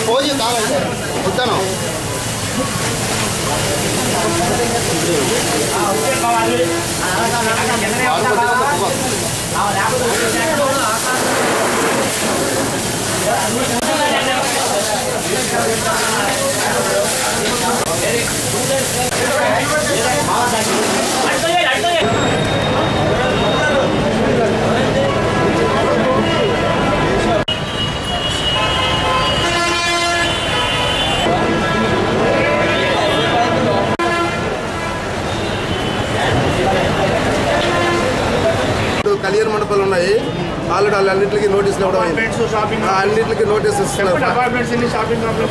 పోయి కావాలి వస్తాను కళ్యాణ మండపాలు ఉన్నాయి ఆల్రెడీ అన్నింటికి నోటీసులు ఇవ్వడం అన్నింటికి నోటీస్ ఇస్తున్నారు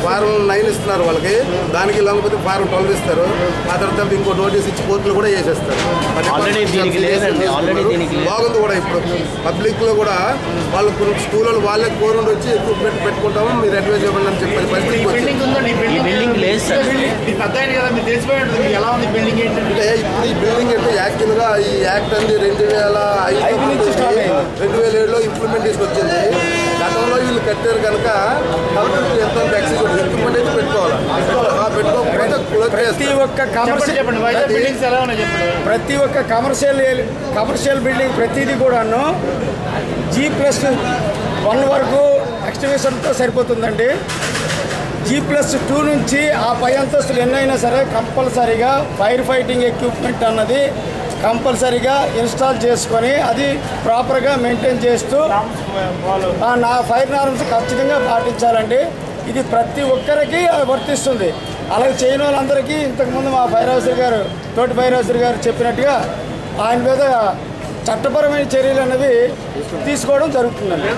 ఫారం 9 ఇస్తున్నారు వాళ్ళకి దానికి లేకపోతే ఫారం 12 ఇస్తారు ఆ తర్వాత ఇంకో నోటీస్ ఇచ్చి కోర్టులు కూడా చేసేస్తారు బాగుంది కూడా ఇప్పుడు పబ్లిక్ లో కూడా వాళ్ళు స్కూల్లో వాళ్ళే కోరుండి వచ్చి ఎక్విప్మెంట్ పెట్టుకుంటాము మీరు అడ్వైజ్ ఇవ్వండి అని చెప్పే పరిస్థితి అంటే ఇప్పుడు ఈ బిల్డింగ్ అంటే యాక్చువల్ గా ఈ యాక్ట్ అనేది 2007లో ఇంప్లిమెంటేషన్ వచ్చింది గతంలో వీళ్ళు కట్టారు కనుక ఎంత ఎక్విప్మెంట్ అయితే పెట్టుకోవాలి పెట్టుకోకపోతే ప్రతి ఒక్క కమర్షియల్ బిల్డింగ్ ప్రతిదీ కూడాను G+1 వరకు ఎక్స్టివేషన్తో సరిపోతుందండి. G+2 నుంచి ఆ పై అంతస్తులు ఎన్నైనా సరే కంపల్సరీగా ఫైర్ ఫైటింగ్ ఎక్విప్మెంట్ అన్నది కంపల్సరీగా ఇన్స్టాల్ చేసుకొని అది ప్రాపర్గా మెయింటైన్ చేస్తూ నా ఫైర్ నార్మ్స్ ఖచ్చితంగా పాటించాలండి. ఇది ప్రతి ఒక్కరికి వర్తిస్తుంది. అలాగే చేయని వాళ్ళందరికీ ఇంతకుముందు మా తోటి ఫైర్ ఆఫీసర్ గారు చెప్పినట్టుగా ఆయన మీద చట్టపరమైన చర్యలు అనేవి తీసుకోవడం జరుగుతుందండి.